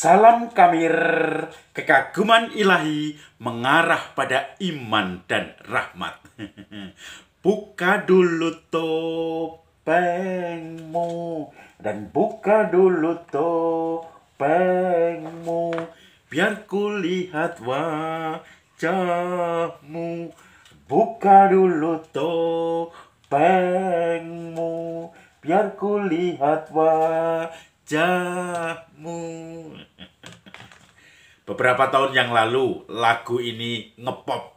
Salam Kamir, kekaguman ilahi mengarah pada iman dan rahmat. Buka dulu topengmu dan buka dulu topengmu, biar kulihat wajahmu. Buka dulu topengmu, biar kulihat wajahmu. Beberapa tahun yang lalu lagu ini ngepop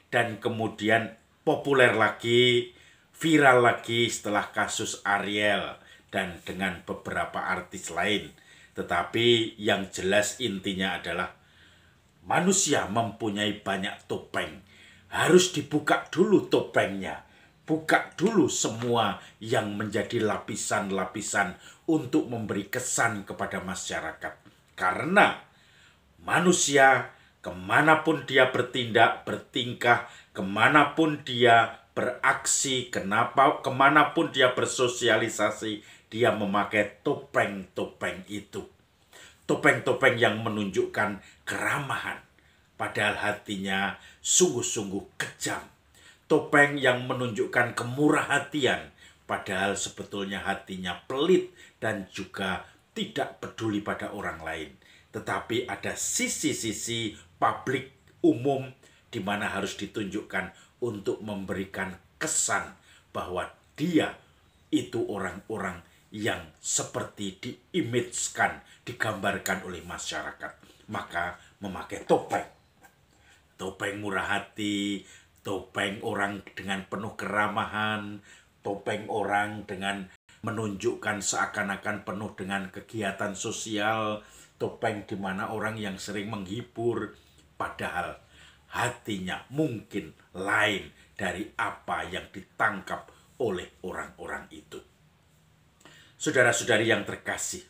dan kemudian populer lagi, viral lagi setelah kasus Ariel dan dengan beberapa artis lain. Tetapi yang jelas intinya adalah manusia mempunyai banyak topeng. Harus dibuka dulu topengnya. Buka dulu semua yang menjadi lapisan-lapisan untuk memberi kesan kepada masyarakat. Karena manusia kemanapun dia bertindak, bertingkah, kemanapun dia beraksi, kemanapun dia bersosialisasi, dia memakai topeng-topeng itu. Topeng-topeng yang menunjukkan keramahan, padahal hatinya sungguh-sungguh kejam. Topeng yang menunjukkan kemurahhatian, padahal sebetulnya hatinya pelit dan juga tidak peduli pada orang lain. Tetapi ada sisi-sisi publik umum di mana harus ditunjukkan untuk memberikan kesan bahwa dia itu orang-orang yang seperti diimajinkan, digambarkan oleh masyarakat. Maka memakai topeng. Topeng murah hati, topeng orang dengan penuh keramahan, topeng orang dengan menunjukkan seakan-akan penuh dengan kegiatan sosial, topeng di mana orang yang sering menghibur, padahal hatinya mungkin lain dari apa yang ditangkap oleh orang-orang itu. Saudara-saudari yang terkasih,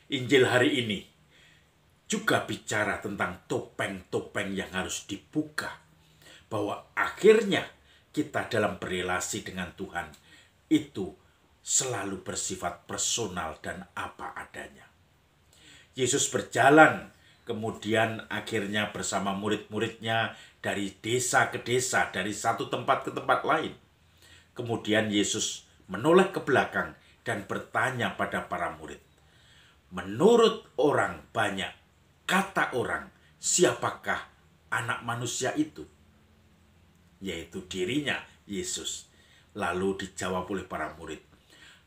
Injil hari ini juga bicara tentang topeng-topeng yang harus dibuka. Bahwa akhirnya kita dalam berelasi dengan Tuhan itu selalu bersifat personal dan apa adanya. Yesus berjalan, kemudian akhirnya bersama murid-muridnya dari desa ke desa, dari satu tempat ke tempat lain. Kemudian Yesus menoleh ke belakang dan bertanya pada para murid, menurut orang banyak, kata orang, siapakah anak manusia itu? Yaitu dirinya, Yesus. Lalu dijawab oleh para murid.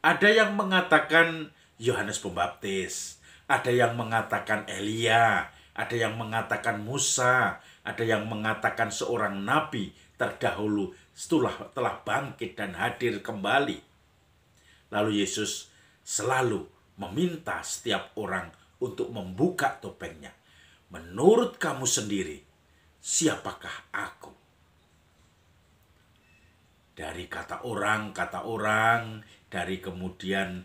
Ada yang mengatakan Yohanes Pembaptis, ada yang mengatakan Elia, ada yang mengatakan Musa, ada yang mengatakan seorang nabi terdahulu telah bangkit dan hadir kembali. Lalu Yesus selalu meminta setiap orang untuk membuka topengnya. Menurut kamu sendiri, siapakah aku? Dari kata orang, dari kemudian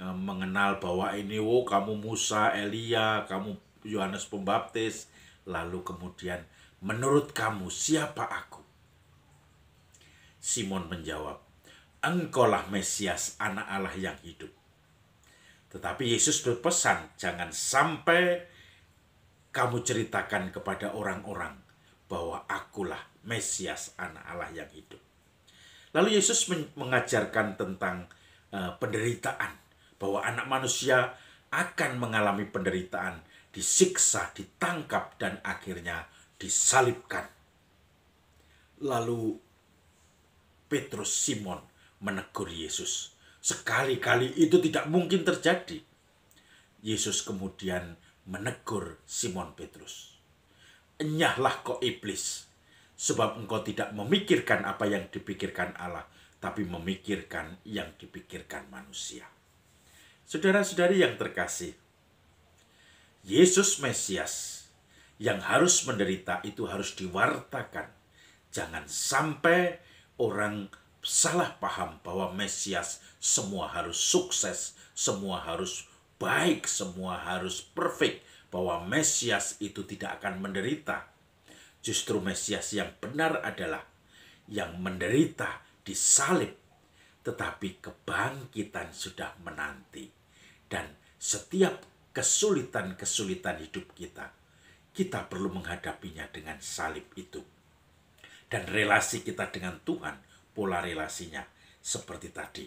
mengenal bahwa ini, kamu Musa, Elia, kamu Yohanes Pembaptis. Lalu kemudian, menurut kamu siapa aku? Simon menjawab, engkaulah Mesias, anak Allah yang hidup. Tetapi Yesus berpesan, jangan sampai kamu ceritakan kepada orang-orang bahwa akulah Mesias, anak Allah yang hidup. Lalu Yesus mengajarkan tentang penderitaan, bahwa anak manusia akan mengalami penderitaan, disiksa, ditangkap, dan akhirnya disalibkan. Lalu Petrus Simon menegur Yesus. Sekali-kali itu tidak mungkin terjadi. Yesus kemudian menegur Simon Petrus. Enyahlah kau iblis, sebab engkau tidak memikirkan apa yang dipikirkan Allah, tapi memikirkan yang dipikirkan manusia. Saudara-saudari yang terkasih, Yesus Mesias yang harus menderita itu harus diwartakan. Jangan sampai orang salah paham bahwa Mesias semua harus sukses, semua harus baik, semua harus perfect, bahwa Mesias itu tidak akan menderita. Justru Mesias yang benar adalah yang menderita, disalib, tetapi kebangkitan sudah menanti. Dan setiap kesulitan-kesulitan hidup kita, kita perlu menghadapinya dengan salib itu. Dan relasi kita dengan Tuhan, pola relasinya seperti tadi.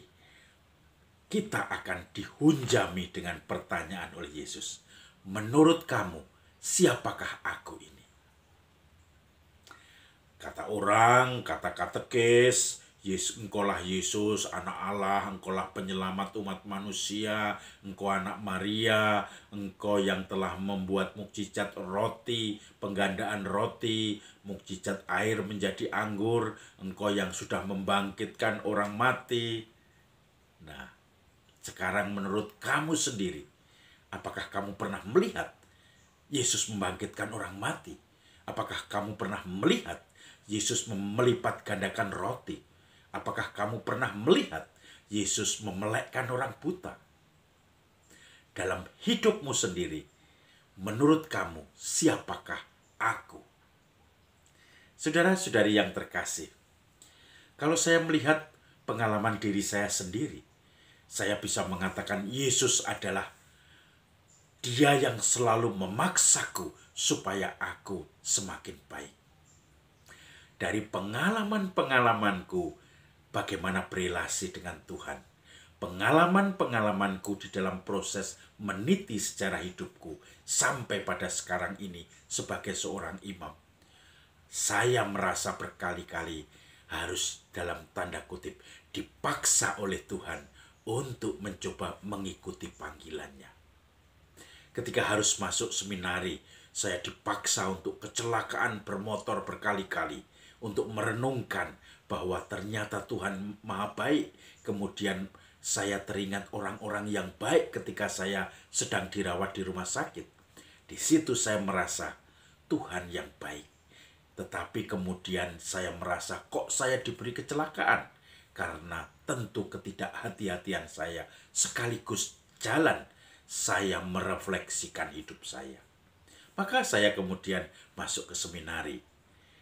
Kita akan dihunjami dengan pertanyaan oleh Yesus. Menurut kamu, siapakah aku ini? Kata orang, kata katekis, engkaulah Yesus, anak Allah, engkaulah penyelamat umat manusia, engkau anak Maria, engkau yang telah membuat mukjizat roti, penggandaan roti, mukjizat air menjadi anggur, engkau yang sudah membangkitkan orang mati. Nah, sekarang menurut kamu sendiri, apakah kamu pernah melihat Yesus membangkitkan orang mati? Apakah kamu pernah melihat Yesus melipat gandakan roti? Apakah kamu pernah melihat Yesus memelekkan orang buta? Dalam hidupmu sendiri, menurut kamu, siapakah aku? Saudara-saudari yang terkasih, kalau saya melihat pengalaman diri saya sendiri, saya bisa mengatakan Yesus adalah Dia yang selalu memaksaku supaya aku semakin baik. Dari pengalaman-pengalamanku, bagaimana berelasi dengan Tuhan. Pengalaman-pengalamanku di dalam proses meniti sejarah hidupku sampai pada sekarang ini sebagai seorang imam. Saya merasa berkali-kali harus dalam tanda kutip dipaksa oleh Tuhan untuk mencoba mengikuti panggilannya. Ketika harus masuk seminari, saya dipaksa untuk kecelakaan bermotor berkali-kali, untuk merenungkan bahwa ternyata Tuhan Maha Baik. Kemudian saya teringat orang-orang yang baik ketika saya sedang dirawat di rumah sakit. Di situ saya merasa Tuhan yang baik. Tetapi kemudian saya merasa kok saya diberi kecelakaan, karena tentu ketidakhati-hatian saya sekaligus jalan saya merefleksikan hidup saya. Maka saya kemudian masuk ke seminari.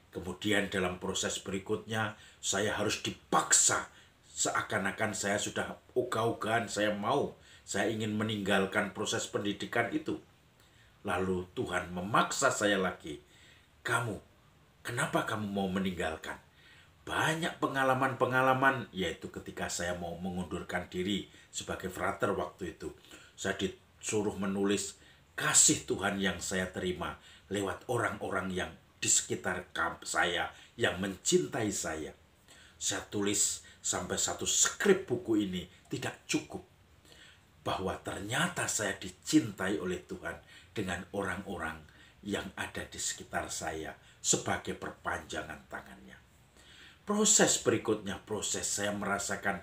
Kemudian dalam proses berikutnya saya harus dipaksa, seakan-akan saya sudah ogah-ogahan, saya ingin meninggalkan proses pendidikan itu. Lalu Tuhan memaksa saya lagi. Kenapa kamu mau meninggalkan? Banyak pengalaman-pengalaman, yaitu ketika saya mau mengundurkan diri sebagai frater waktu itu. Saya disuruh menulis kasih Tuhan yang saya terima lewat orang-orang yang di sekitar saya yang mencintai saya. Saya tulis sampai satu skrip buku ini tidak cukup. Bahwa ternyata saya dicintai oleh Tuhan dengan orang-orang yang ada di sekitar saya sebagai perpanjangan tangannya. Proses berikutnya, proses saya merasakan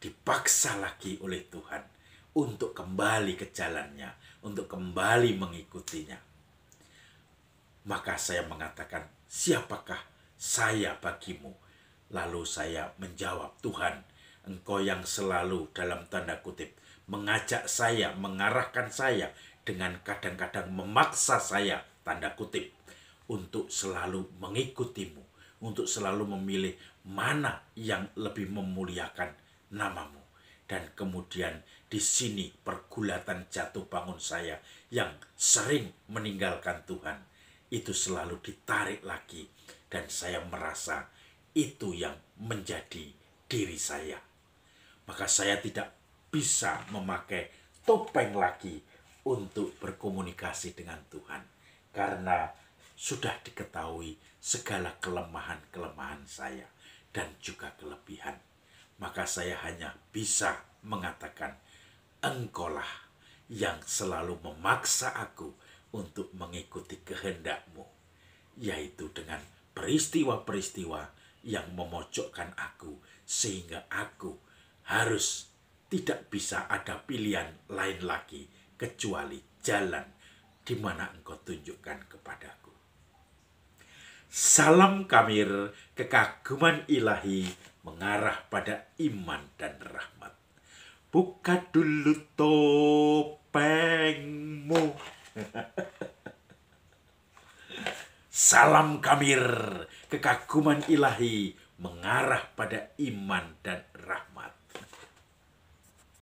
dipaksa lagi oleh Tuhan untuk kembali ke jalannya, untuk kembali mengikutinya. Maka saya mengatakan, siapakah saya bagimu? Lalu saya menjawab, Tuhan, Engkau yang selalu dalam tanda kutip mengajak saya, mengarahkan saya, dengan kadang-kadang memaksa saya, tanda kutip, untuk selalu mengikutimu, untuk selalu memilih mana yang lebih memuliakan namamu. Dan kemudian di sini pergulatan jatuh bangun saya yang sering meninggalkan Tuhan, itu selalu ditarik lagi. Dan saya merasa itu yang menjadi diri saya. Maka saya tidak bisa memakai topeng lagi untuk berkomunikasi dengan Tuhan. Karena sudah diketahui segala kelemahan-kelemahan saya dan juga kelebihan. Maka saya hanya bisa mengatakan, Engkaulah yang selalu memaksa aku untuk mengikuti kehendak-Mu, yaitu dengan peristiwa-peristiwa yang memojokkan aku, sehingga aku harus tidak bisa ada pilihan lain lagi kecuali jalan di mana Engkau tunjukkan kepadaku. Salam Kamir, kekaguman ilahi mengarah pada iman dan rahmat. Buka dulu topengmu. Salam Kamir, kekaguman ilahi mengarah pada iman dan rahmat.